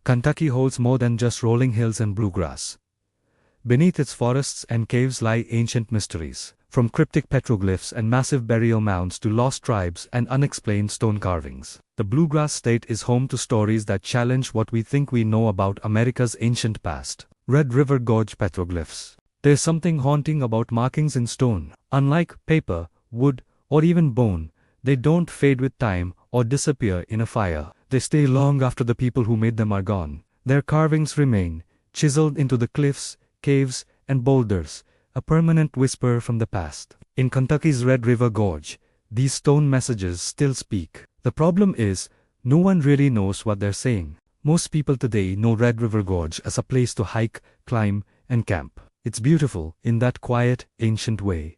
Kentucky holds more than just rolling hills and bluegrass. Beneath its forests and caves lie ancient mysteries, from cryptic petroglyphs and massive burial mounds to lost tribes and unexplained stone carvings. The bluegrass state is home to stories that challenge what we think we know about America's ancient past. Red River Gorge petroglyphs. There's something haunting about markings in stone. Unlike paper, wood, or even bone, they don't fade with time or disappear in a fire. They stay long after the people who made them are gone. Their carvings remain, chiseled into the cliffs, caves, and boulders, a permanent whisper from the past. In Kentucky's Red River Gorge, these stone messages still speak. The problem is, no one really knows what they're saying. Most people today know Red River Gorge as a place to hike, climb, and camp. It's beautiful in that quiet, ancient way.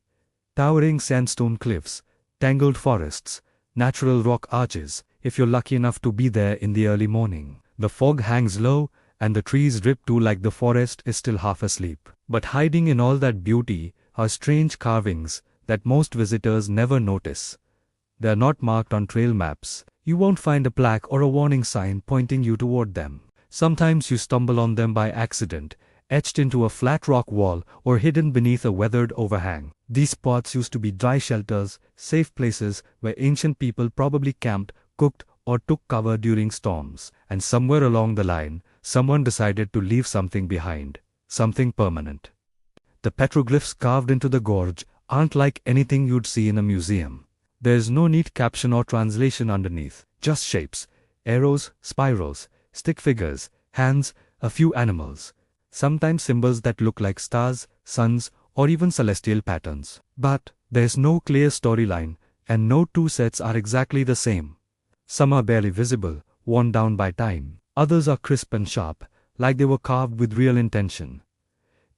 Towering sandstone cliffs, tangled forests, natural rock arches, if you're lucky enough to be there in the early morning. The fog hangs low, and the trees drip too like the forest is still half asleep. But hiding in all that beauty are strange carvings that most visitors never notice. They're not marked on trail maps. You won't find a plaque or a warning sign pointing you toward them. Sometimes you stumble on them by accident, etched into a flat rock wall or hidden beneath a weathered overhang. These spots used to be dry shelters, safe places where ancient people probably camped, cooked, or took cover during storms. And somewhere along the line, someone decided to leave something behind, something permanent. The petroglyphs carved into the gorge aren't like anything you'd see in a museum. There's no neat caption or translation underneath, just shapes, arrows, spirals, stick figures, hands, a few animals. Sometimes symbols that look like stars, suns, or even celestial patterns. But there's no clear storyline, and no two sets are exactly the same. Some are barely visible, worn down by time. Others are crisp and sharp, like they were carved with real intention.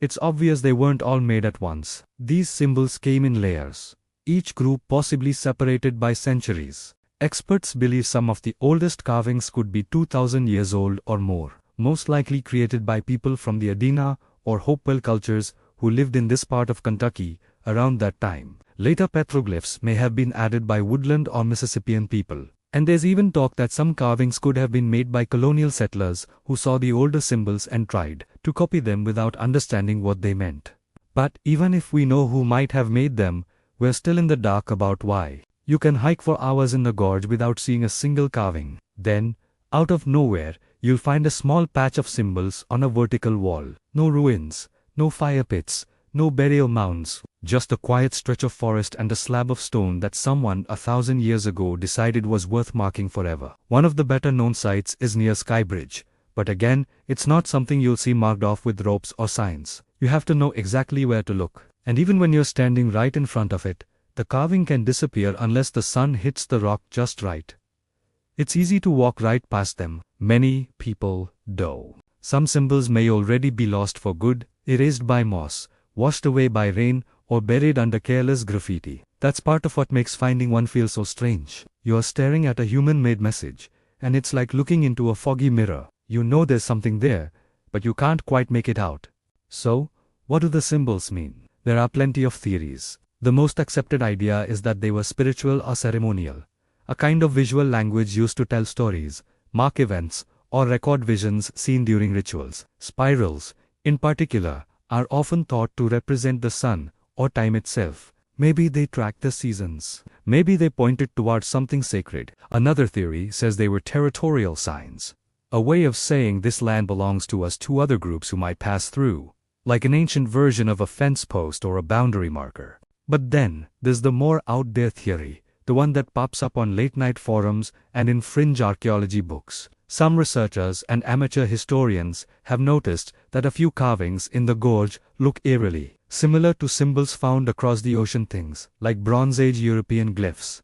It's obvious they weren't all made at once. These symbols came in layers, each group possibly separated by centuries. Experts believe some of the oldest carvings could be 2,000 years old or more, most likely created by people from the Adena or Hopewell cultures who lived in this part of Kentucky around that time. Later petroglyphs may have been added by woodland or Mississippian people. And there's even talk that some carvings could have been made by colonial settlers who saw the older symbols and tried to copy them without understanding what they meant. But even if we know who might have made them, we're still in the dark about why. You can hike for hours in the gorge without seeing a single carving. Then, out of nowhere, you'll find a small patch of symbols on a vertical wall. No ruins, no fire pits, no burial mounds, just a quiet stretch of forest and a slab of stone that someone 1,000 years ago decided was worth marking forever. One of the better-known sites is near Skybridge, but again, it's not something you'll see marked off with ropes or signs. You have to know exactly where to look. And even when you're standing right in front of it, the carving can disappear unless the sun hits the rock just right. It's easy to walk right past them. Many people do. Some symbols may already be lost for good, erased by moss, washed away by rain, or buried under careless graffiti. That's part of what makes finding one feel so strange. You're staring at a human-made message, and it's like looking into a foggy mirror. You know there's something there, but you can't quite make it out. So, what do the symbols mean? There are plenty of theories. The most accepted idea is that they were spiritual or ceremonial, a kind of visual language used to tell stories, mark events, or record visions seen during rituals. Spirals, in particular, are often thought to represent the sun or time itself. Maybe they tracked the seasons. Maybe they pointed towards something sacred. Another theory says they were territorial signs, a way of saying this land belongs to us to other groups who might pass through, like an ancient version of a fence post or a boundary marker. But then, there's the more out there theory, the one that pops up on late-night forums and in fringe archaeology books. Some researchers and amateur historians have noticed that a few carvings in the gorge look eerily similar to symbols found across the ocean, things like Bronze Age European glyphs,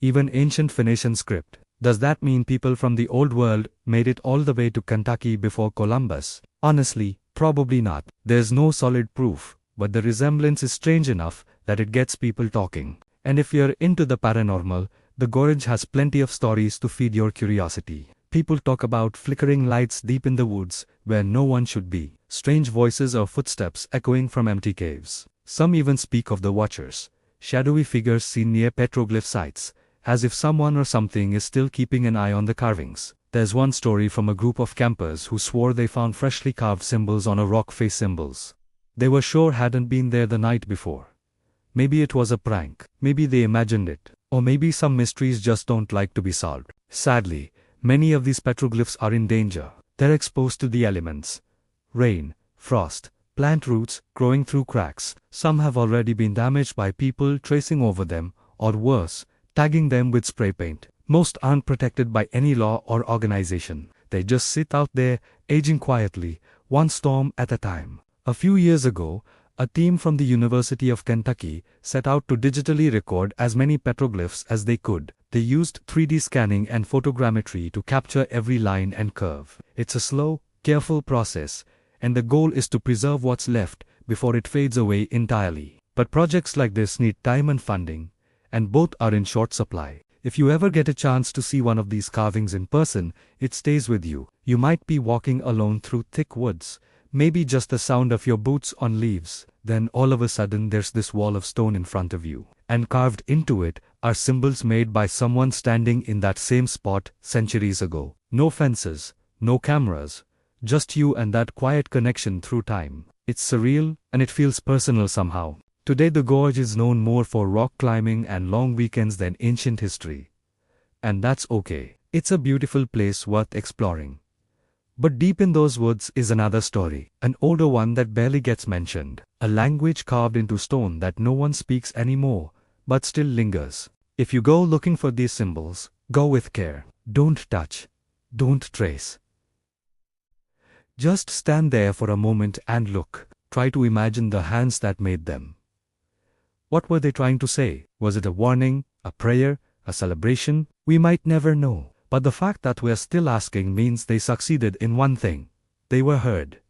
even ancient Phoenician script. Does that mean people from the old world made it all the way to Kentucky before Columbus? Honestly, probably not. There's no solid proof, but the resemblance is strange enough that it gets people talking. And if you're into the paranormal, the gorge has plenty of stories to feed your curiosity. People talk about flickering lights deep in the woods where no one should be, strange voices or footsteps echoing from empty caves. Some even speak of the Watchers, shadowy figures seen near petroglyph sites, as if someone or something is still keeping an eye on the carvings. There's one story from a group of campers who swore they found freshly carved symbols on a rock face symbols. They were sure hadn't been there the night before. Maybe it was a prank, maybe they imagined it, or maybe some mysteries just don't like to be solved. Sadly, many of these petroglyphs are in danger. They're exposed to the elements. Rain, frost, plant roots growing through cracks. Some have already been damaged by people tracing over them, or worse, tagging them with spray paint. Most aren't protected by any law or organization. They just sit out there, aging quietly, one storm at a time. A few years ago, a team from the University of Kentucky set out to digitally record as many petroglyphs as they could. They used 3D scanning and photogrammetry to capture every line and curve. It's a slow, careful process, and the goal is to preserve what's left before it fades away entirely. But projects like this need time and funding, and both are in short supply. If you ever get a chance to see one of these carvings in person, it stays with you. You might be walking alone through thick woods, maybe just the sound of your boots on leaves. Then all of a sudden there's this wall of stone in front of you, and carved into it are symbols made by someone standing in that same spot centuries ago. No fences, no cameras, just you and that quiet connection through time. It's surreal, and it feels personal somehow. Today the gorge is known more for rock climbing and long weekends than ancient history. And that's okay. It's a beautiful place worth exploring. But deep in those woods is another story, an older one that barely gets mentioned. A language carved into stone that no one speaks anymore, but still lingers. If you go looking for these symbols, go with care. Don't touch. Don't trace. Just stand there for a moment and look. Try to imagine the hands that made them. What were they trying to say? Was it a warning, a prayer, a celebration? We might never know. But the fact that we're still asking means they succeeded in one thing. They were heard.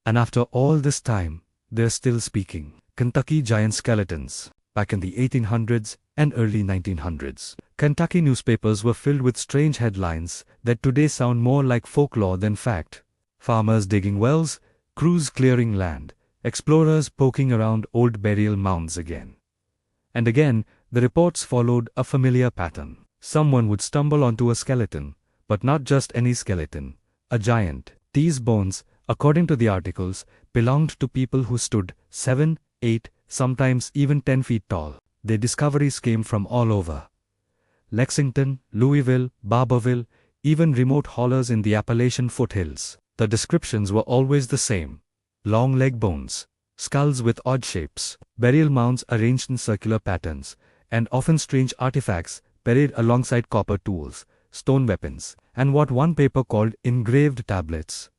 And after all this time, they're still speaking. Kentucky giant skeletons. Back in the 1800s and early 1900s, Kentucky newspapers were filled with strange headlines that today sound more like folklore than fact. Farmers digging wells, crews clearing land, explorers poking around old burial mounds again. And again, the reports followed a familiar pattern. Someone would stumble onto a skeleton, but not just any skeleton, a giant. These bones, according to the articles, belonged to people who stood 7, 8, sometimes even 10 feet tall. Their discoveries came from all over. Lexington, Louisville, Barberville, even remote hollers in the Appalachian foothills. The descriptions were always the same. Long leg bones, skulls with odd shapes, burial mounds arranged in circular patterns, and often strange artifacts buried alongside copper tools, stone weapons, and what one paper called engraved tablets.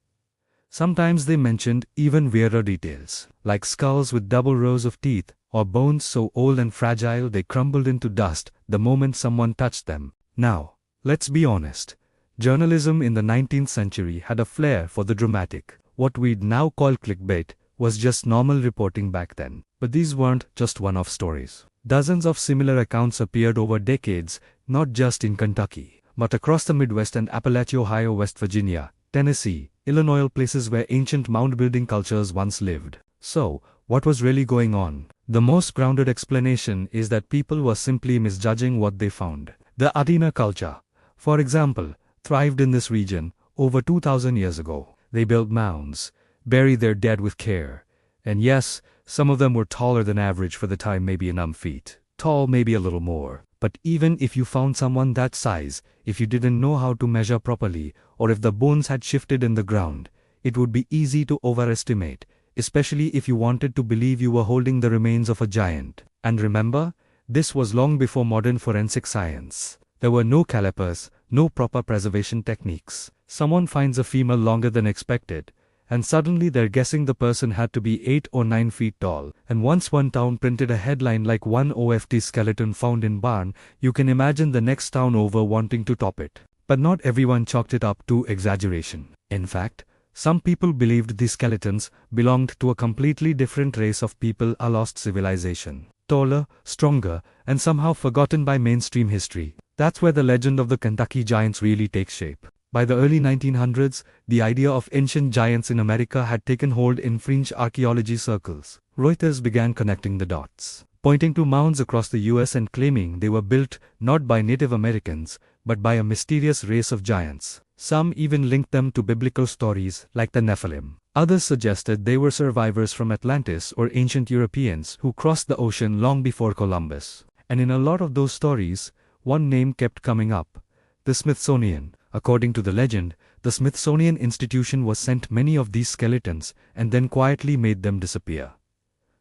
Sometimes they mentioned even weirder details, like skulls with double rows of teeth, or bones so old and fragile they crumbled into dust the moment someone touched them. Now, let's be honest. Journalism in the 19th century had a flair for the dramatic. What we'd now call clickbait was just normal reporting back then. But these weren't just one-off stories. Dozens of similar accounts appeared over decades, not just in Kentucky, but across the Midwest and Appalachia, Ohio, West Virginia, Tennessee, Illinois, places where ancient mound-building cultures once lived. So, what was really going on? The most grounded explanation is that people were simply misjudging what they found. The Adena culture, for example, thrived in this region over 2,000 years ago. They built mounds, buried their dead with care, and yes, some of them were taller than average for the time, maybe an feet tall, maybe a little more. But even if you found someone that size, if you didn't know how to measure properly, or if the bones had shifted in the ground, it would be easy to overestimate, especially if you wanted to believe you were holding the remains of a giant. And remember, this was long before modern forensic science. There were no calipers, no proper preservation techniques. Someone finds a femur longer than expected, and suddenly they're guessing the person had to be 8 or 9 feet tall. And once one town printed a headline like "One OFT skeleton found in barn," you can imagine the next town over wanting to top it. But not everyone chalked it up to exaggeration. In fact, some people believed these skeletons belonged to a completely different race of people, a lost civilization. Taller, stronger, and somehow forgotten by mainstream history. That's where the legend of the Kentucky Giants really takes shape. By the early 1900s, the idea of ancient giants in America had taken hold in fringe archaeology circles. Reuters began connecting the dots. pointing to mounds across the US and claiming they were built not by Native Americans, but by a mysterious race of giants. Some even linked them to biblical stories like the Nephilim. Others suggested they were survivors from Atlantis or ancient Europeans who crossed the ocean long before Columbus. And in a lot of those stories, one name kept coming up: the Smithsonian. According to the legend, the Smithsonian Institution was sent many of these skeletons and then quietly made them disappear.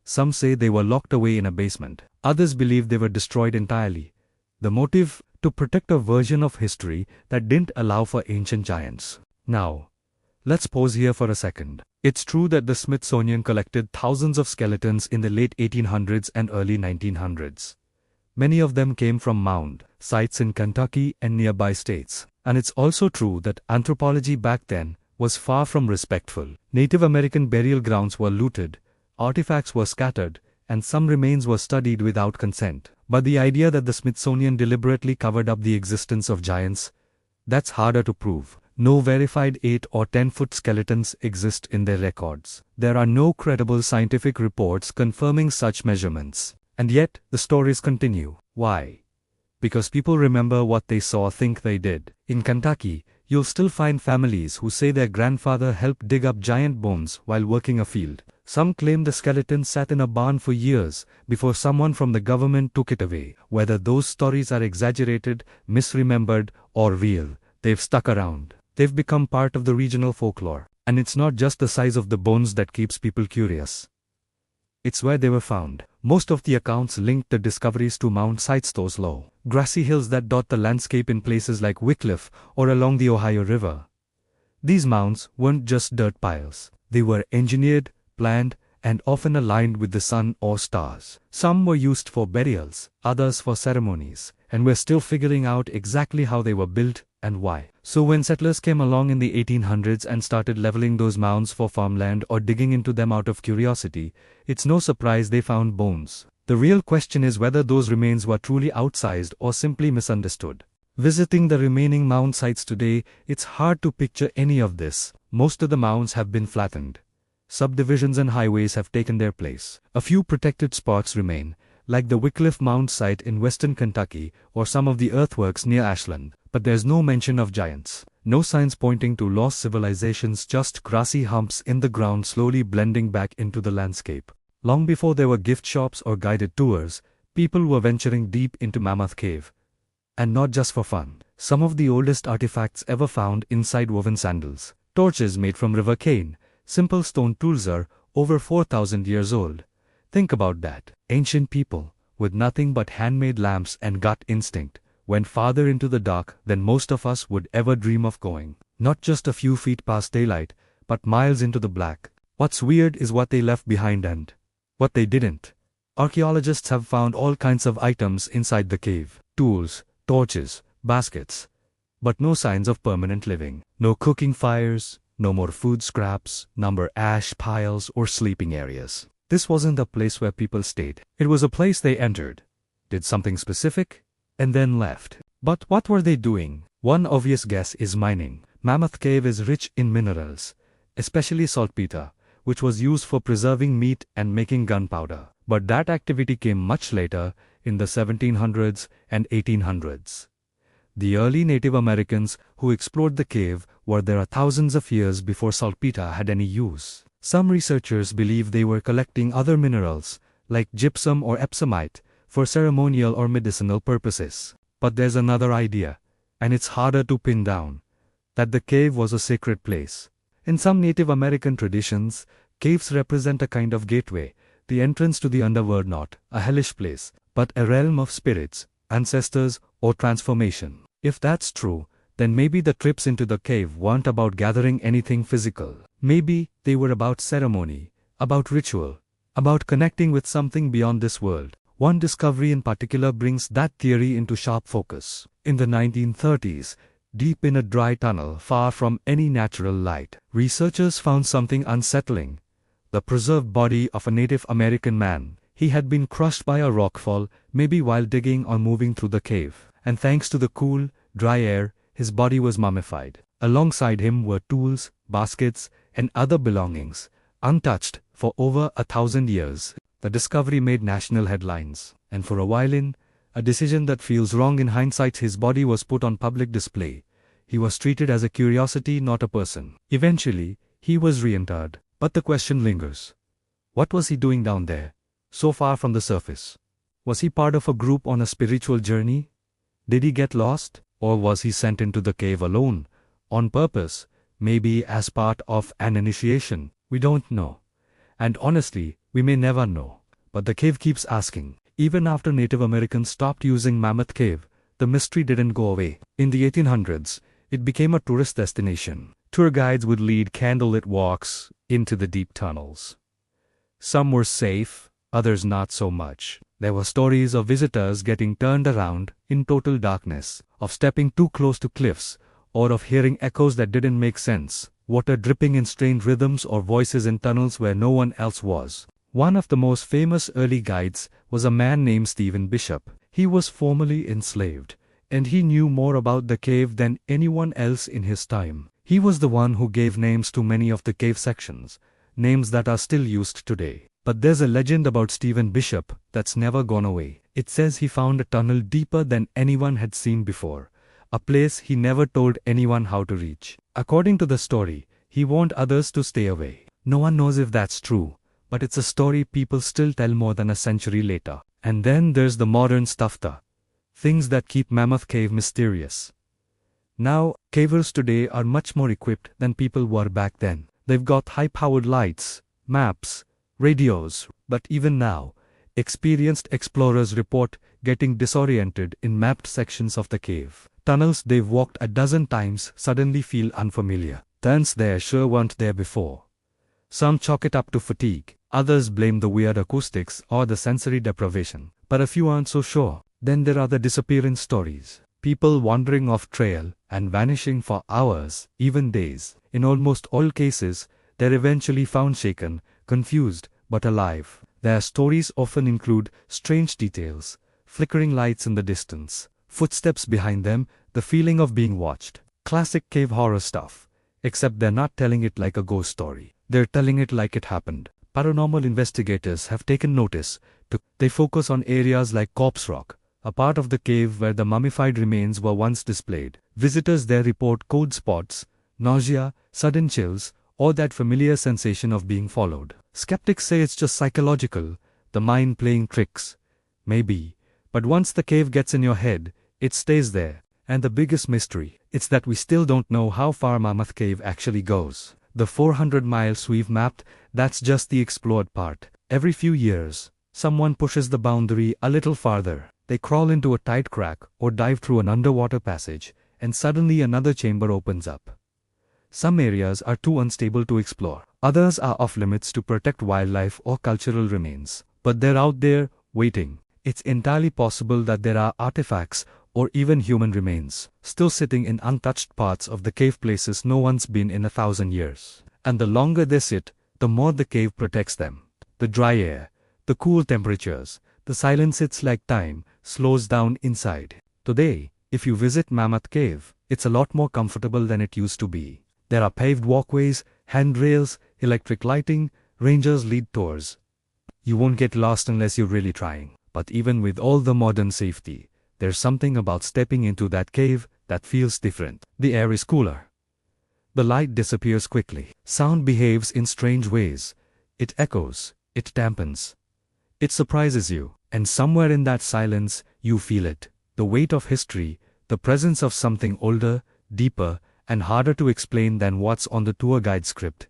Some say they were locked away in a basement. Others believe they were destroyed entirely. The motive: to protect a version of history that didn't allow for ancient giants. Now, let's pause here for a second. It's true that the Smithsonian collected thousands of skeletons in the late 1800s and early 1900s. Many of them came from mound sites in Kentucky and nearby states. And it's also true that anthropology back then was far from respectful. Native American burial grounds were looted, artifacts were scattered, and some remains were studied without consent. But the idea that the Smithsonian deliberately covered up the existence of giants, that's harder to prove. No verified 8 or 10-foot skeletons exist in their records. There are no credible scientific reports confirming such measurements. And yet, the stories continue. Why? Because people remember what they saw, think they did. In Kentucky, you'll still find families who say their grandfather helped dig up giant bones while working a field. Some claim the skeleton sat in a barn for years before someone from the government took it away. Whether those stories are exaggerated, misremembered, or real, they've stuck around. They've become part of the regional folklore. And it's not just the size of the bones that keeps people curious. It's where they were found. Most of the accounts linked the discoveries to mound sites, those low, grassy hills that dot the landscape in places like Wycliffe or along the Ohio River. These mounds weren't just dirt piles. They were engineered, planned, and often aligned with the sun or stars. Some were used for burials, others for ceremonies, and we're still figuring out exactly how they were built and why. So when settlers came along in the 1800s and started leveling those mounds for farmland or digging into them out of curiosity, it's no surprise they found bones. The real question is whether those remains were truly outsized or simply misunderstood. Visiting the remaining mound sites today, it's hard to picture any of this. Most of the mounds have been flattened. Subdivisions and highways have taken their place. A few protected spots remain, like the Wycliffe Mound site in western Kentucky or some of the earthworks near Ashland. But there's no mention of giants. No signs pointing to lost civilizations, just grassy humps in the ground slowly blending back into the landscape. Long before there were gift shops or guided tours, people were venturing deep into Mammoth Cave. And not just for fun. Some of the oldest artifacts ever found inside woven sandals, torches made from river cane, simple stone tools are over 4,000 years old. Think about that. Ancient people, with nothing but handmade lamps and gut instinct, went farther into the dark than most of us would ever dream of going. Not just a few feet past daylight, but miles into the black. What's weird is what they left behind and what they didn't. Archaeologists have found all kinds of items inside the cave. Tools, torches, baskets. But no signs of permanent living. No cooking fires, no more food scraps, no more ash piles or sleeping areas. This wasn't a place where people stayed. It was a place they entered, did something specific, and then left. But what were they doing? One obvious guess is mining. Mammoth Cave is rich in minerals, especially saltpeter, which was used for preserving meat and making gunpowder. But that activity came much later, in the 1700s and 1800s. The early Native Americans who explored the cave were there thousands of years before saltpeter had any use. Some researchers believe they were collecting other minerals, like gypsum or epsomite, for ceremonial or medicinal purposes. But there's another idea, and it's harder to pin down, that the cave was a sacred place. In some Native American traditions, caves represent a kind of gateway, the entrance to the underworld, not a hellish place, but a realm of spirits, ancestors, or transformation. If that's true, then maybe the trips into the cave weren't about gathering anything physical. Maybe they were about ceremony, about ritual, about connecting with something beyond this world. One discovery in particular brings that theory into sharp focus. In the 1930s, deep in a dry tunnel far from any natural light, researchers found something unsettling: the preserved body of a Native American man. He had been crushed by a rockfall, maybe while digging or moving through the cave. And thanks to the cool, dry air, his body was mummified. Alongside him were tools, baskets, and other belongings, untouched for over 1,000 years. The discovery made national headlines, and for a while a decision that feels wrong in hindsight, his body was put on public display. He was treated as a curiosity, not a person. Eventually, he was reinterred, but the question lingers. What was he doing down there, so far from the surface? Was he part of a group on a spiritual journey? Did he get lost, or was he sent into the cave alone, on purpose, maybe as part of an initiation? We don't know. And honestly, we may never know. But the cave keeps asking. Even after Native Americans stopped using Mammoth Cave, the mystery didn't go away. In the 1800s, it became a tourist destination. Tour guides would lead candlelit walks into the deep tunnels. Some were safe, others not so much. There were stories of visitors getting turned around in total darkness, of stepping too close to cliffs, or of hearing echoes that didn't make sense, water dripping in strange rhythms or voices in tunnels where no one else was. One of the most famous early guides was a man named Stephen Bishop. He was formerly enslaved, and he knew more about the cave than anyone else in his time. He was the one who gave names to many of the cave sections, names that are still used today. But there's a legend about Stephen Bishop that's never gone away. It says he found a tunnel deeper than anyone had seen before, a place he never told anyone how to reach. According to the story, he warned others to stay away. No one knows if that's true, but it's a story people still tell more than a century later. And then there's the modern stuff, the things that keep Mammoth Cave mysterious. Now, cavers today are much more equipped than people were back then. They've got high-powered lights, maps, radios, but even now, experienced explorers report getting disoriented in mapped sections of the cave. Tunnels they've walked a dozen times suddenly feel unfamiliar. Turns there sure weren't there before. Some chalk it up to fatigue, others blame the weird acoustics or the sensory deprivation, but a few aren't so sure. Then there are the disappearance stories. People wandering off trail and vanishing for hours, even days. In almost all cases, they're eventually found shaken, confused, but alive. Their stories often include strange details, flickering lights in the distance, footsteps behind them, the feeling of being watched. Classic cave horror stuff. Except they're not telling it like a ghost story. They're telling it like it happened. Paranormal investigators have taken notice. They focus on areas like Corpse Rock, a part of the cave where the mummified remains were once displayed. Visitors there report cold spots, nausea, sudden chills, or that familiar sensation of being followed. Skeptics say it's just psychological, the mind playing tricks. Maybe. But once the cave gets in your head, it stays there. And the biggest mystery, it's that we still don't know how far Mammoth Cave actually goes. The 400 miles we've mapped, that's just the explored part. Every few years, someone pushes the boundary a little farther. They crawl into a tight crack or dive through an underwater passage, and suddenly another chamber opens up. Some areas are too unstable to explore. Others are off limits to protect wildlife or cultural remains. But they're out there, waiting. It's entirely possible that there are artifacts or even human remains still sitting in untouched parts of the cave, places no one's been in 1,000 years. And the longer they sit, the more the cave protects them. The dry air, the cool temperatures, the silence, it's like time slows down inside. Today, if you visit Mammoth Cave, it's a lot more comfortable than it used to be. There are paved walkways, handrails, electric lighting, rangers lead tours. You won't get lost unless you're really trying. But even with all the modern safety, there's something about stepping into that cave that feels different. The air is cooler. The light disappears quickly. Sound behaves in strange ways. It echoes. It dampens. It surprises you. And somewhere in that silence, you feel it. The weight of history, the presence of something older, deeper, and harder to explain than what's on the tour guide script.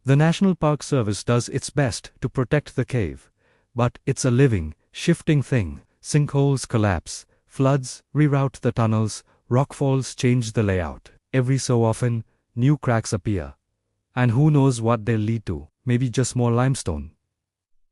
The National Park Service does its best to protect the cave. But it's a living, shifting thing. Sinkholes collapse. Floods reroute the tunnels, rockfalls change the layout. Every so often, new cracks appear. And who knows what they'll lead to? Maybe just more limestone.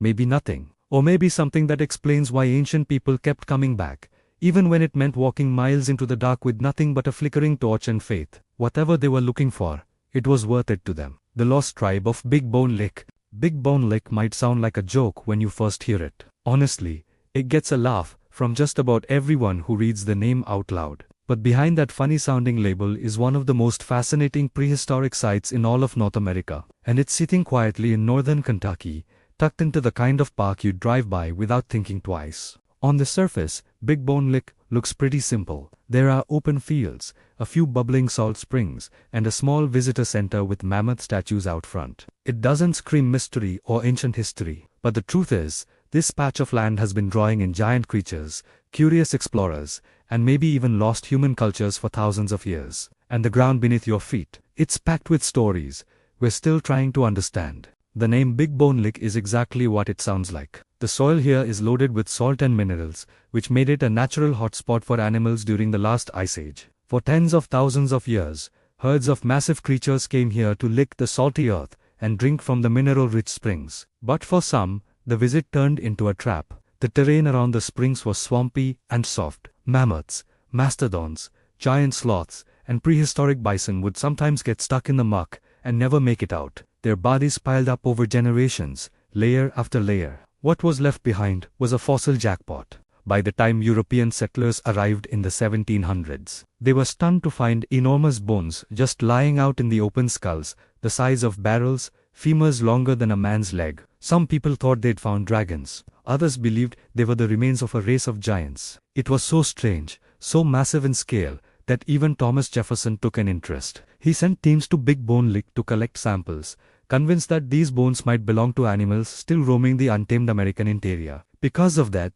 Maybe nothing. Or maybe something that explains why ancient people kept coming back, even when it meant walking miles into the dark with nothing but a flickering torch and faith. Whatever they were looking for, it was worth it to them. The Lost Tribe of Big Bone Lick. Big Bone Lick might sound like a joke when you first hear it. Honestly, it gets a laugh from just about everyone who reads the name out loud. But behind that funny-sounding label is one of the most fascinating prehistoric sites in all of North America. And it's sitting quietly in northern Kentucky, tucked into the kind of park you'd drive by without thinking twice. On the surface, Big Bone Lick looks pretty simple. There are open fields, a few bubbling salt springs, and a small visitor center with mammoth statues out front. It doesn't scream mystery or ancient history, but the truth is, this patch of land has been drawing in giant creatures, curious explorers, and maybe even lost human cultures for thousands of years. And the ground beneath your feet, it's packed with stories we're still trying to understand. The name Big Bone Lick is exactly what it sounds like. The soil here is loaded with salt and minerals, which made it a natural hotspot for animals during the last ice age. For tens of thousands of years, herds of massive creatures came here to lick the salty earth and drink from the mineral-rich springs. But for some, the visit turned into a trap. The terrain around the springs was swampy and soft. Mammoths, mastodons, giant sloths, and prehistoric bison would sometimes get stuck in the muck and never make it out. Their bodies piled up over generations, layer after layer. What was left behind was a fossil jackpot. By the time European settlers arrived in the 1700s, they were stunned to find enormous bones just lying out in the open, skulls the size of barrels, femurs longer than a man's leg. Some people thought they'd found dragons. Others believed they were the remains of a race of giants. It was so strange, so massive in scale, that even Thomas Jefferson took an interest. He sent teams to Big Bone Lick to collect samples, convinced that these bones might belong to animals still roaming the untamed American interior. Because of that,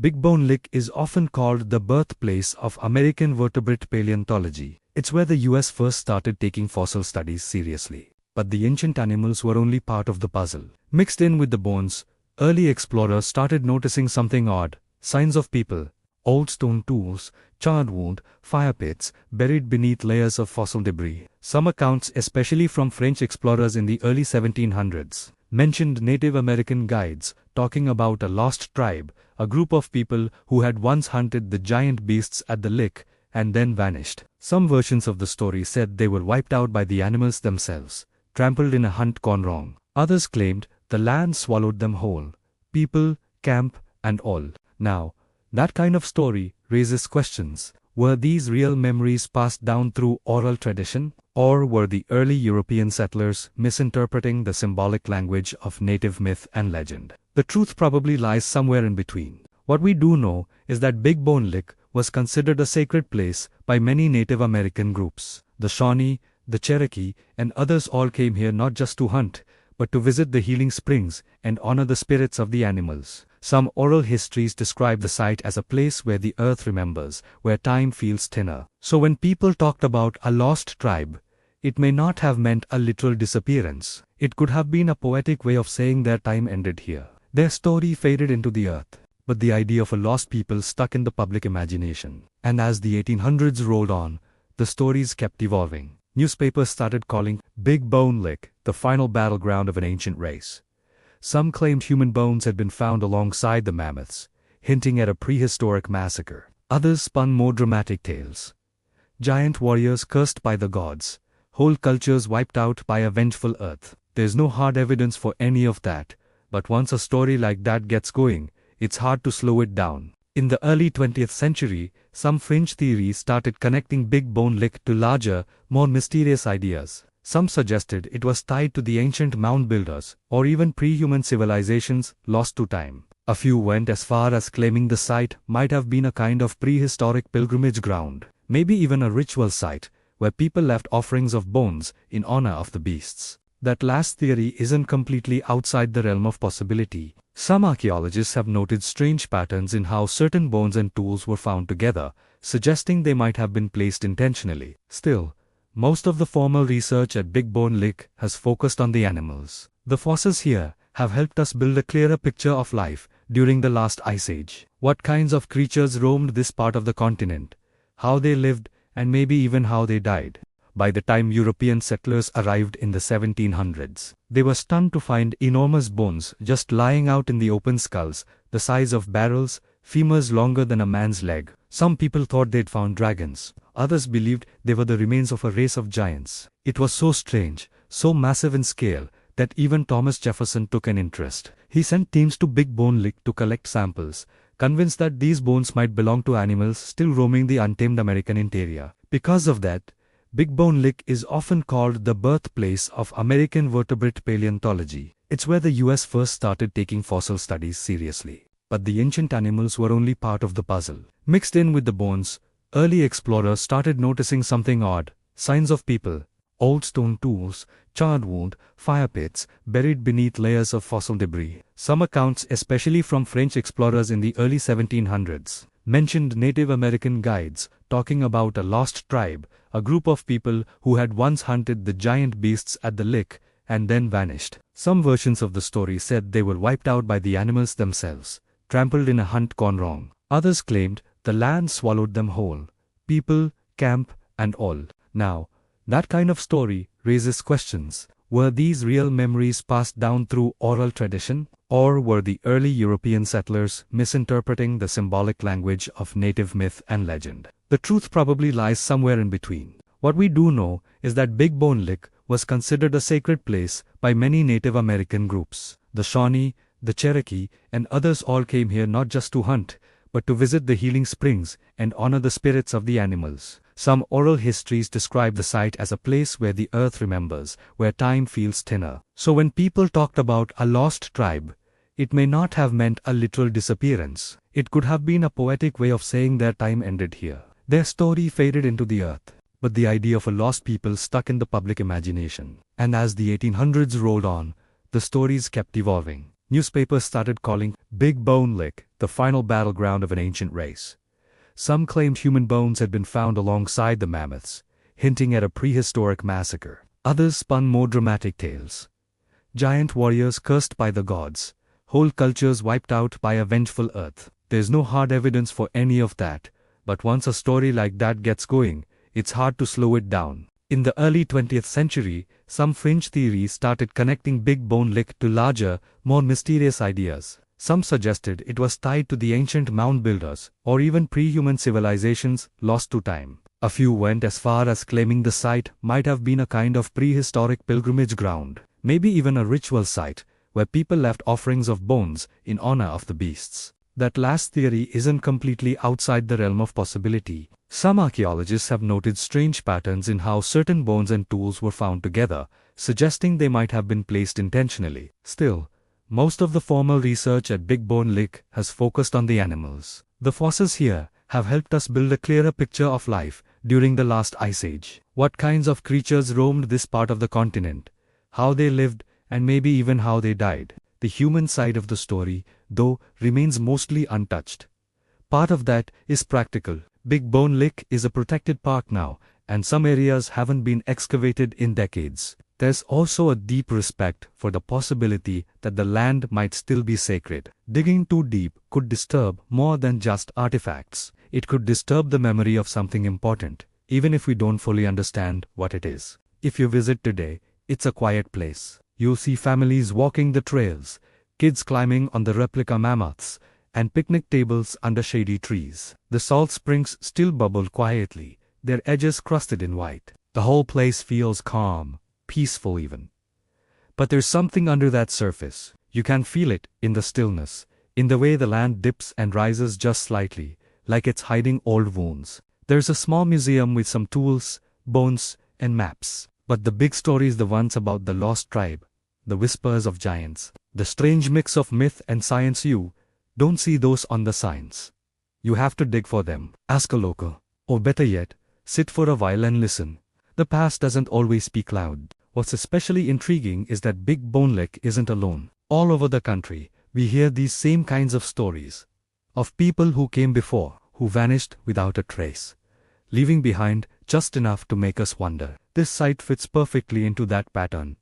Big Bone Lick is often called the birthplace of American vertebrate paleontology. It's where the US first started taking fossil studies seriously. But the ancient animals were only part of the puzzle. Mixed in with the bones, early explorers started noticing something odd: signs of people, old stone tools, charred wood, fire pits, buried beneath layers of fossil debris. Some accounts, especially from French explorers in the early 1700s, mentioned Native American guides talking about a lost tribe, a group of people who had once hunted the giant beasts at the lick and then vanished. Some versions of the story said they were wiped out by the animals themselves, trampled in a hunt gone wrong. Others claimed the land swallowed them whole, people, camp, and all. Now, that kind of story raises questions. Were these real memories passed down through oral tradition? Or were the early European settlers misinterpreting the symbolic language of native myth and legend? The truth probably lies somewhere in between. What we do know is that Big Bone Lick was considered a sacred place by many Native American groups. The Shawnee, the Cherokee, and others all came here not just to hunt, but to visit the healing springs and honor the spirits of the animals. Some oral histories describe the site as a place where the earth remembers, where time feels thinner. So when people talked about a lost tribe, it may not have meant a literal disappearance. It could have been a poetic way of saying their time ended here. Their story faded into the earth, but the idea of a lost people stuck in the public imagination. And as the 1800s rolled on, the stories kept evolving. Newspapers started calling Big Bone Lick the final battleground of an ancient race. Some claimed human bones had been found alongside the mammoths, hinting at a prehistoric massacre. Others spun more dramatic tales. Giant warriors cursed by the gods, whole cultures wiped out by a vengeful earth. There's no hard evidence for any of that, but once a story like that gets going, it's hard to slow it down. In the early 20th century, some fringe theories started connecting Big Bone Lick to larger, more mysterious ideas. Some suggested it was tied to the ancient mound builders, or even pre-human civilizations lost to time. A few went as far as claiming the site might have been a kind of prehistoric pilgrimage ground, maybe even a ritual site, where people left offerings of bones in honor of the beasts. That last theory isn't completely outside the realm of possibility. Some archaeologists have noted strange patterns in how certain bones and tools were found together, suggesting they might have been placed intentionally. Still, most of the formal research at Big Bone Lick has focused on the animals. The fossils here have helped us build a clearer picture of life during the last ice age. What kinds of creatures roamed this part of the continent, how they lived, and maybe even how they died. By the time European settlers arrived in the 1700s, they were stunned to find enormous bones just lying out in the open, skulls the size of barrels, femurs longer than a man's leg. Some people thought they'd found dragons. Others believed they were the remains of a race of giants. It was so strange, so massive in scale, that even Thomas Jefferson took an interest. He sent teams to Big Bone Lick to collect samples, convinced that these bones might belong to animals still roaming the untamed American interior. Because of that, Big Bone Lick is often called the birthplace of American vertebrate paleontology. It's where the US first started taking fossil studies seriously. But the ancient animals were only part of the puzzle. Mixed in with the bones, early explorers started noticing something odd: signs of people, old stone tools, charred wood, fire pits, buried beneath layers of fossil debris. Some accounts, especially from French explorers in the early 1700s, mentioned Native American guides talking about a lost tribe, a group of people who had once hunted the giant beasts at the lick and then vanished. Some versions of the story said they were wiped out by the animals themselves, trampled in a hunt gone wrong. Others claimed the land swallowed them whole, people, camp, and all. Now, that kind of story raises questions. Were these real memories passed down through oral tradition? Or were the early European settlers misinterpreting the symbolic language of native myth and legend? The truth probably lies somewhere in between. What we do know is that Big Bone Lick was considered a sacred place by many Native American groups. The Shawnee, the Cherokee, and others all came here not just to hunt, but to visit the healing springs and honor the spirits of the animals. Some oral histories describe the site as a place where the earth remembers, where time feels thinner. So when people talked about a lost tribe, it may not have meant a literal disappearance. It could have been a poetic way of saying their time ended here. Their story faded into the earth. But the idea of a lost people stuck in the public imagination. And as the 1800s rolled on, the stories kept evolving. Newspapers started calling Big Bone Lick the final battleground of an ancient race. Some claimed human bones had been found alongside the mammoths, hinting at a prehistoric massacre. Others spun more dramatic tales. Giant warriors cursed by the gods, whole cultures wiped out by a vengeful earth. There's no hard evidence for any of that, but once a story like that gets going, it's hard to slow it down. In the early 20th century, some fringe theories started connecting Big Bone Lick to larger, more mysterious ideas. Some suggested it was tied to the ancient mound builders, or even pre-human civilizations lost to time. A few went as far as claiming the site might have been a kind of prehistoric pilgrimage ground, maybe even a ritual site, where people left offerings of bones in honor of the beasts. That last theory isn't completely outside the realm of possibility. Some archaeologists have noted strange patterns in how certain bones and tools were found together, suggesting they might have been placed intentionally. Still, most of the formal research at Big Bone Lick has focused on the animals. The fossils here have helped us build a clearer picture of life during the last ice age. What kinds of creatures roamed this part of the continent, how they lived, and maybe even how they died. The human side of the story, though, remains mostly untouched. Part of that is practical. Big Bone Lick is a protected park now, and some areas haven't been excavated in decades. There's also a deep respect for the possibility that the land might still be sacred. Digging too deep could disturb more than just artifacts. It could disturb the memory of something important, even if we don't fully understand what it is. If you visit today, it's a quiet place. You'll see families walking the trails, kids climbing on the replica mammoths, and picnic tables under shady trees. The salt springs still bubble quietly, their edges crusted in white. The whole place feels calm, peaceful even. But there's something under that surface. You can feel it in the stillness, in the way the land dips and rises just slightly, like it's hiding old wounds. There's a small museum with some tools, bones, and maps. But the big story is the ones about the lost tribe, the whispers of giants, the strange mix of myth and science. You don't see those on the signs. You have to dig for them. Ask a local. Or better yet, sit for a while and listen. The past doesn't always speak loud. What's especially intriguing is that Big Bone Lick isn't alone. All over the country, we hear these same kinds of stories. Of people who came before, who vanished without a trace, leaving behind just enough to make us wonder. This site fits perfectly into that pattern.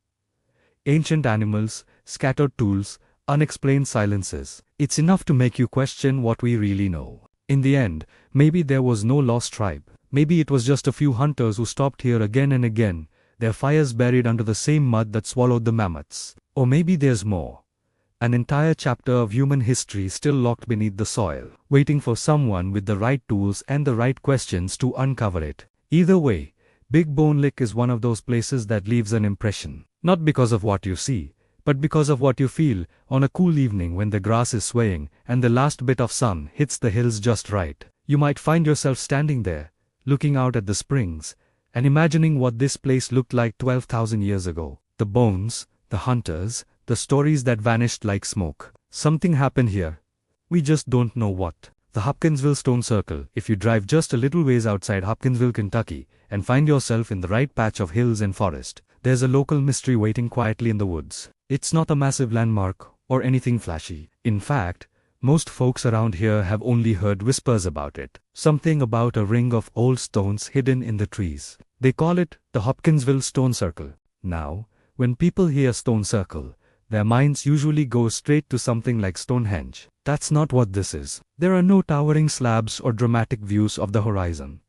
Ancient animals, scattered tools, unexplained silences. It's enough to make you question what we really know. In the end, maybe there was no lost tribe. Maybe it was just a few hunters who stopped here again and again, their fires buried under the same mud that swallowed the mammoths. Or maybe there's more. An entire chapter of human history still locked beneath the soil, waiting for someone with the right tools and the right questions to uncover it. Either way, Big Bone Lick is one of those places that leaves an impression. Not because of what you see, but because of what you feel on a cool evening when the grass is swaying and the last bit of sun hits the hills just right. You might find yourself standing there, looking out at the springs, and imagining what this place looked like 12,000 years ago. The bones, the hunters, The stories that vanished like smoke. Something happened here. We just don't know what. The Hopkinsville Stone Circle. If you drive just a little ways outside Hopkinsville, Kentucky, and find yourself in the right patch of hills and forest, there's a local mystery waiting quietly in the woods. It's not a massive landmark or anything flashy. In fact, most folks around here have only heard whispers about it. Something about a ring of old stones hidden in the trees. They call it the Hopkinsville Stone Circle. Now, when people hear Stone Circle, their minds usually go straight to something like Stonehenge. That's not what this is. There are no towering slabs or dramatic views of the horizon.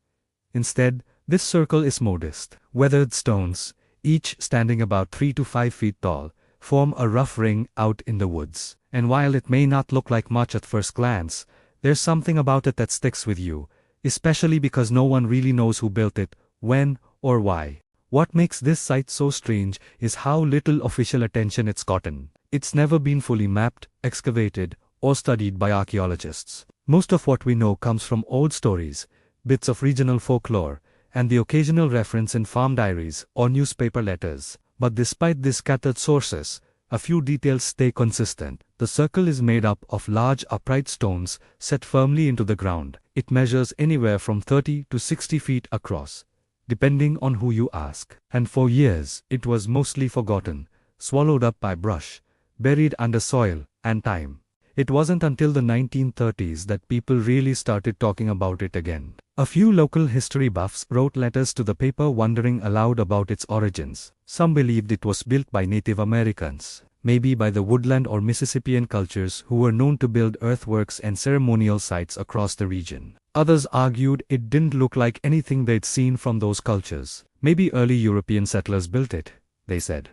Instead, this circle is modest. Weathered stones, each standing about 3 to 5 feet tall, form a rough ring out in the woods. And while it may not look like much at first glance, there's something about it that sticks with you, especially because no one really knows who built it, when, or why. What makes this site so strange is how little official attention it's gotten. It's never been fully mapped, excavated, or studied by archaeologists. Most of what we know comes from old stories, bits of regional folklore, and the occasional reference in farm diaries or newspaper letters. But despite these scattered sources, a few details stay consistent. The circle is made up of large upright stones set firmly into the ground. It measures anywhere from 30 to 60 feet across, depending on who you ask. And for years, it was mostly forgotten, swallowed up by brush, buried under soil and time. It wasn't until the 1930s that people really started talking about it again. A few local history buffs wrote letters to the paper wondering aloud about its origins. Some believed it was built by Native Americans, maybe by the woodland or Mississippian cultures who were known to build earthworks and ceremonial sites across the region. Others argued it didn't look like anything they'd seen from those cultures. Maybe early European settlers built it, they said,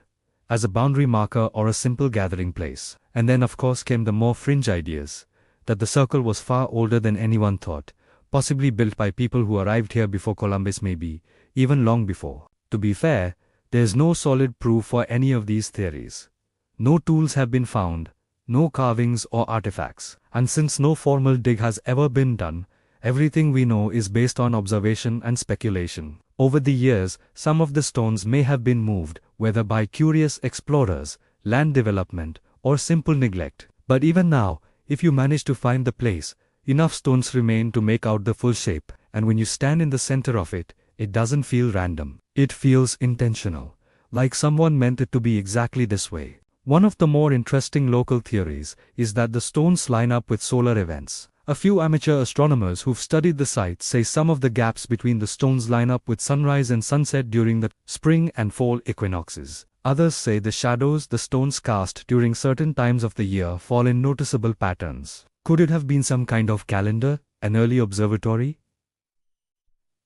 as a boundary marker or a simple gathering place. And then of course came the more fringe ideas, that the circle was far older than anyone thought, possibly built by people who arrived here before Columbus, maybe even long before. To be fair, there's no solid proof for any of these theories. No tools have been found, no carvings or artifacts, and since no formal dig has ever been done, everything we know is based on observation and speculation. Over the years, some of the stones may have been moved, whether by curious explorers, land development, or simple neglect. But even now, if you manage to find the place, enough stones remain to make out the full shape, and when you stand in the center of it, it doesn't feel random. It feels intentional, like someone meant it to be exactly this way. One of the more interesting local theories is that the stones line up with solar events. A few amateur astronomers who've studied the site say some of the gaps between the stones line up with sunrise and sunset during the spring and fall equinoxes. Others say the shadows the stones cast during certain times of the year fall in noticeable patterns. Could it have been some kind of calendar, an early observatory?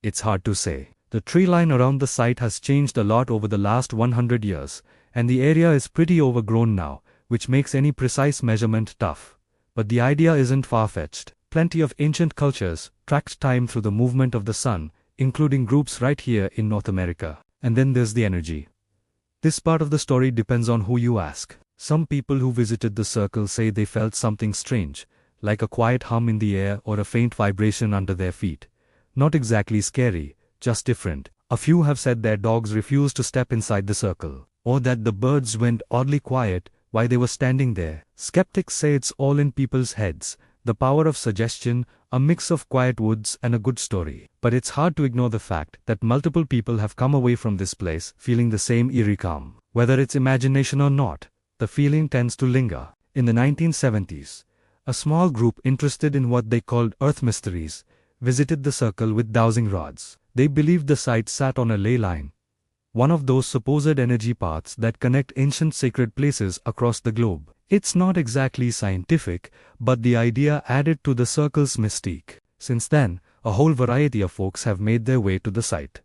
It's hard to say. The tree line around the site has changed a lot over the last 100 years, and the area is pretty overgrown now, which makes any precise measurement tough. But the idea isn't far-fetched. Plenty of ancient cultures tracked time through the movement of the sun, including groups right here in North America. And then there's the energy. This part of the story depends on who you ask. Some people who visited the circle say they felt something strange, like a quiet hum in the air or a faint vibration under their feet. Not exactly scary, just different. A few have said their dogs refused to step inside the circle, or that the birds went oddly quiet while they were standing there. Skeptics say it's all in people's heads, the power of suggestion, a mix of quiet woods and a good story. But it's hard to ignore the fact that multiple people have come away from this place feeling the same eerie calm. Whether it's imagination or not, the feeling tends to linger. In the 1970s, a small group interested in what they called earth mysteries visited the circle with dowsing rods. They believed the site sat on a ley line, one of those supposed energy paths that connect ancient sacred places across the globe. It's not exactly scientific, but the idea added to the circle's mystique. Since then, a whole variety of folks have made their way to the site.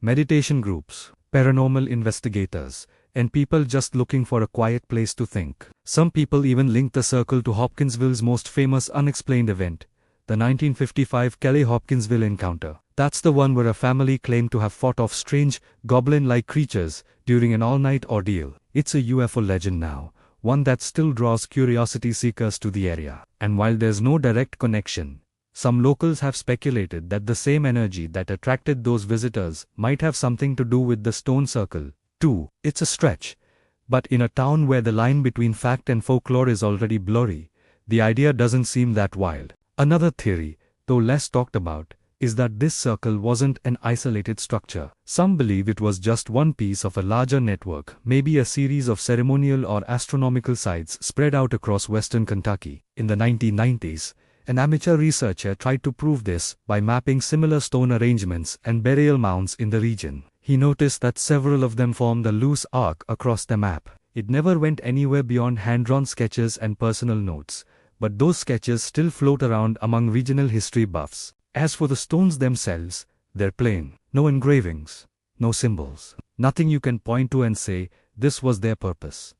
Meditation groups, paranormal investigators, and people just looking for a quiet place to think. Some people even link the circle to Hopkinsville's most famous unexplained event, the 1955 Kelly-Hopkinsville encounter. That's the one where a family claimed to have fought off strange, goblin-like creatures during an all-night ordeal. It's a UFO legend now, one that still draws curiosity seekers to the area. And while there's no direct connection, some locals have speculated that the same energy that attracted those visitors might have something to do with the stone circle, too. It's a stretch, But in a town where the line between fact and folklore is already blurry, the idea doesn't seem that wild. Another theory, though less talked about, is that this circle wasn't an isolated structure. Some believe it was just one piece of a larger network, maybe a series of ceremonial or astronomical sites spread out across western Kentucky. In the 1990s, an amateur researcher tried to prove this by mapping similar stone arrangements and burial mounds in the region. He noticed that several of them formed a loose arc across the map. It never went anywhere beyond hand-drawn sketches and personal notes, but those sketches still float around among regional history buffs. As for the stones themselves, they're plain. No engravings, no symbols, nothing you can point to and say, this was their purpose.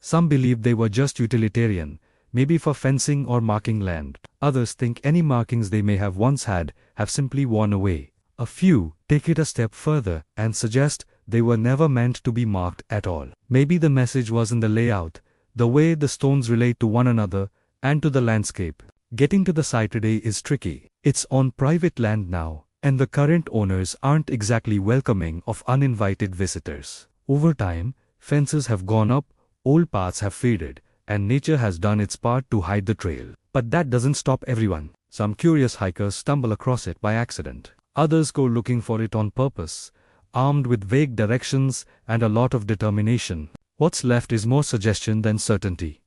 Some believe they were just utilitarian, maybe for fencing or marking land. Others think any markings they may have once had have simply worn away. A few take it a step further and suggest they were never meant to be marked at all. Maybe the message was in the layout, the way the stones relate to one another and to the landscape. Getting to the site today is tricky. It's on private land now, and the current owners aren't exactly welcoming of uninvited visitors. Over time, fences have gone up, old paths have faded, and nature has done its part to hide the trail. But that doesn't stop everyone. Some curious hikers stumble across it by accident. Others go looking for it on purpose, armed with vague directions and a lot of determination. What's left is more suggestion than certainty.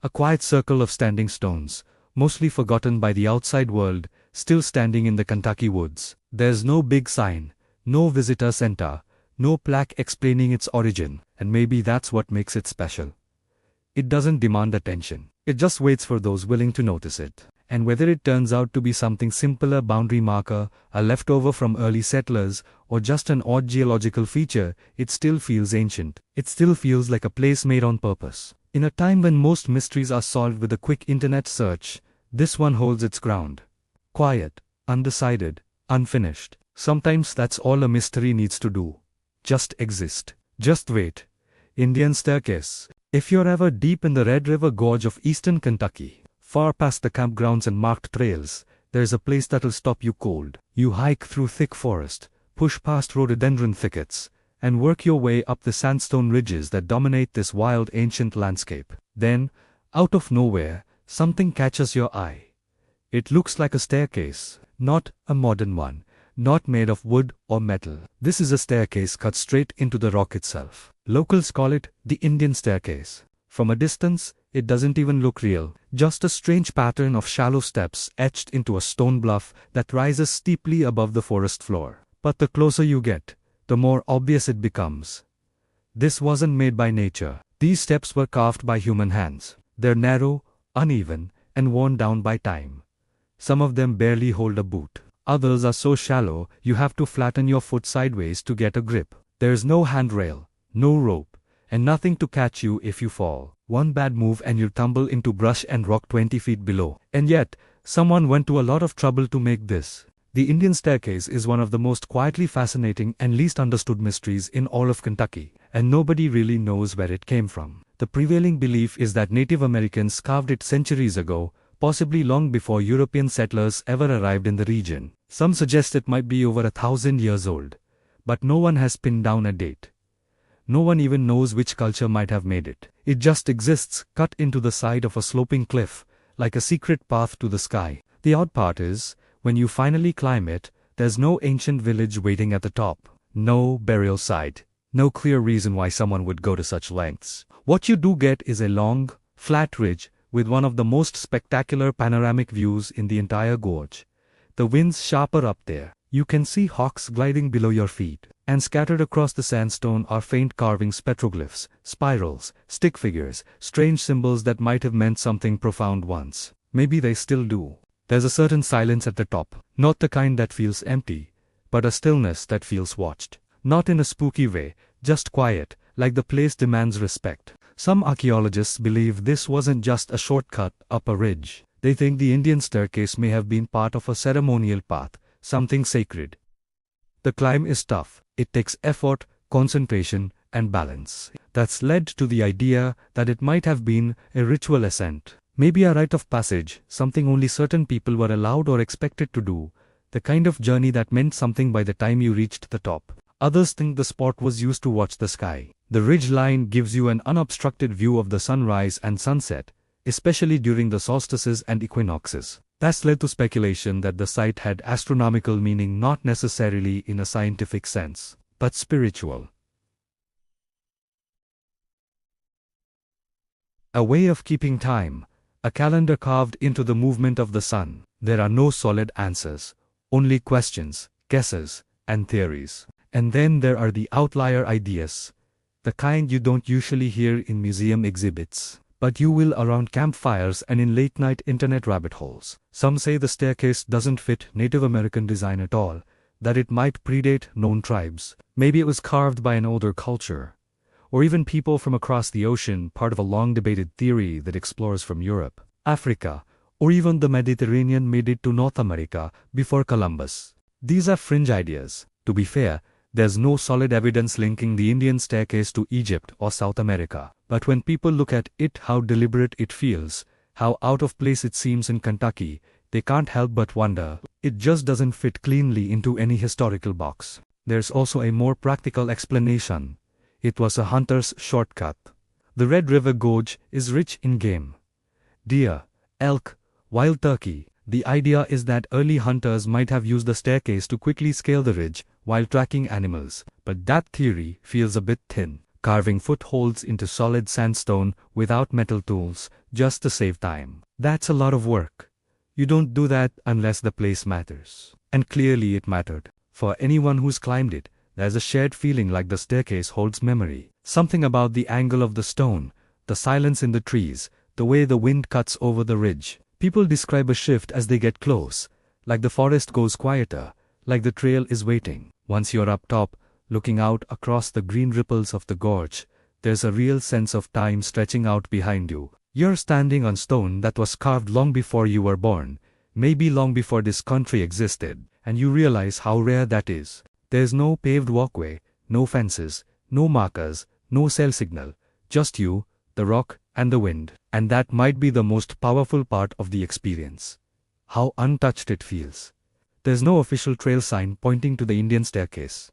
A quiet circle of standing stones, mostly forgotten by the outside world, still standing in the Kentucky woods. There's no big sign, no visitor center, no plaque explaining its origin, and maybe that's what makes it special. It doesn't demand attention. It just waits for those willing to notice it. And whether it turns out to be something simple, a boundary marker, a leftover from early settlers, or just an odd geological feature, it still feels ancient. It still feels like a place made on purpose. In a time when most mysteries are solved with a quick internet search, this one holds its ground. Quiet, undecided, unfinished. Sometimes that's all a mystery needs to do. Just exist. Just wait. Indian Staircase. If you're ever deep in the Red River Gorge of eastern Kentucky, far past the campgrounds and marked trails, there's a place that'll stop you cold. You hike through thick forest, push past rhododendron thickets, and work your way up the sandstone ridges that dominate this wild ancient landscape. Then, out of nowhere, something catches your eye. It looks like a staircase, not a modern one, not made of wood or metal. This is a staircase cut straight into the rock itself. Locals call it the Indian Staircase. From a distance, it doesn't even look real, just a strange pattern of shallow steps etched into a stone bluff that rises steeply above the forest floor. But the closer you get, the more obvious it becomes. This wasn't made by nature. These steps were carved by human hands. They're narrow, uneven, and worn down by time. Some of them barely hold a boot. Others are so shallow you have to flatten your foot sideways to get a grip. There's no handrail, no rope, and nothing to catch you if you fall. One bad move and you'll tumble into brush and rock 20 feet below. And yet, someone went to a lot of trouble to make this. The Indian Staircase is one of the most quietly fascinating and least understood mysteries in all of Kentucky, and nobody really knows where it came from. The prevailing belief is that Native Americans carved it centuries ago, possibly long before European settlers ever arrived in the region. Some suggest it might be over 1,000 years old, but no one has pinned down a date. No one even knows which culture might have made it. It just exists, cut into the side of a sloping cliff, like a secret path to the sky. The odd part is, when you finally climb it, there's no ancient village waiting at the top. No burial site. No clear reason why someone would go to such lengths. What you do get is a long, flat ridge with one of the most spectacular panoramic views in the entire gorge. The wind's sharper up there. You can see hawks gliding below your feet. And scattered across the sandstone are faint carvings, petroglyphs, spirals, stick figures, strange symbols that might have meant something profound once. Maybe they still do. There's a certain silence at the top, not the kind that feels empty, but a stillness that feels watched. Not in a spooky way, just quiet, like the place demands respect. Some archaeologists believe this wasn't just a shortcut up a ridge. They think the Indian Staircase may have been part of a ceremonial path, something sacred. The climb is tough. It takes effort, concentration, and balance. That's led to the idea that it might have been a ritual ascent. Maybe a rite of passage, something only certain people were allowed or expected to do, the kind of journey that meant something by the time you reached the top. Others think the spot was used to watch the sky. The ridge line gives you an unobstructed view of the sunrise and sunset, especially during the solstices and equinoxes. That's led to speculation that the site had astronomical meaning, not necessarily in a scientific sense, but spiritual. A way of keeping time, a calendar carved into the movement of the sun. There are no solid answers, only questions, guesses, and theories. And then there are the outlier ideas, the kind you don't usually hear in museum exhibits, but you will around campfires and in late-night internet rabbit holes. Some say the staircase doesn't fit Native American design at all, that it might predate known tribes. Maybe it was carved by an older culture, or even people from across the ocean, part of a long-debated theory that explorers from Europe, Africa, or even the Mediterranean made it to North America before Columbus. These are fringe ideas. To be fair, there's no solid evidence linking the Indian staircase to Egypt or South America. But when people look at it, how deliberate it feels, how out of place it seems in Kentucky, they can't help but wonder. It just doesn't fit cleanly into any historical box. There's also a more practical explanation. It was a hunter's shortcut. The Red River Gorge is rich in game. Deer, elk, wild turkey. The idea is that early hunters might have used the staircase to quickly scale the ridge while tracking animals, but that theory feels a bit thin. Carving footholds into solid sandstone without metal tools, just to save time. That's a lot of work. You don't do that unless the place matters. And clearly it mattered. For anyone who's climbed it, there's a shared feeling like the staircase holds memory. Something about the angle of the stone, the silence in the trees, the way the wind cuts over the ridge. People describe a shift as they get close, like the forest goes quieter, like the trail is waiting. Once you're up top, looking out across the green ripples of the gorge, there's a real sense of time stretching out behind you. You're standing on stone that was carved long before you were born, maybe long before this country existed, and you realize how rare that is. There's no paved walkway, no fences, no markers, no cell signal, just you, the rock, and the wind. And that might be the most powerful part of the experience. How untouched it feels. There's no official trail sign pointing to the Indian staircase.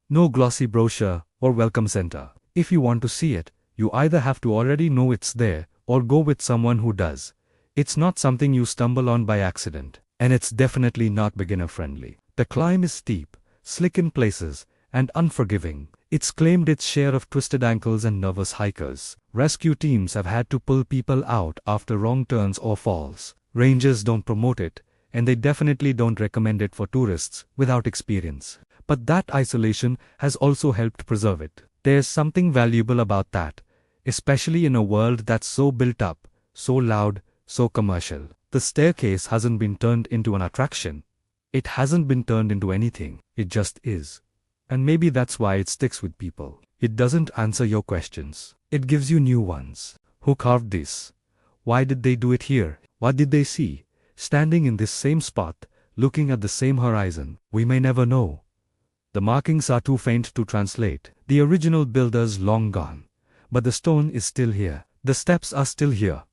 No glossy brochure or welcome center. If you want to see it, you either have to already know it's there or go with someone who does. It's not something you stumble on by accident, and it's definitely not beginner-friendly. The climb is steep, slick in places, and unforgiving. It's claimed its share of twisted ankles and nervous hikers. Rescue teams have had to pull people out after wrong turns or falls. Rangers don't promote it, and they definitely don't recommend it for tourists without experience. But that isolation has also helped preserve it. There's something valuable about that, especially in a world that's so built up, so loud, so commercial. The staircase hasn't been turned into an attraction. It hasn't been turned into anything. It just is. And maybe that's why it sticks with people. It doesn't answer your questions. It gives you new ones. Who carved this? Why did they do it here? What did they see? Standing in this same spot, looking at the same horizon, we may never know. The markings are too faint to translate. The original builders long gone. But the stone is still here. The steps are still here.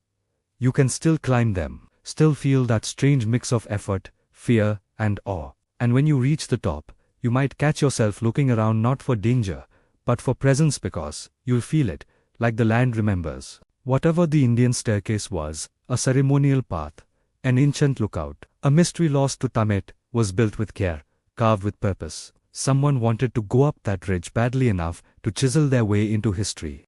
You can still climb them, still feel that strange mix of effort, fear, and awe. And when you reach the top, you might catch yourself looking around not for danger, but for presence, because you'll feel it, like the land remembers. Whatever the Indian staircase was, a ceremonial path, an ancient lookout, a mystery lost to Tamet, was built with care, carved with purpose. Someone wanted to go up that ridge badly enough to chisel their way into history.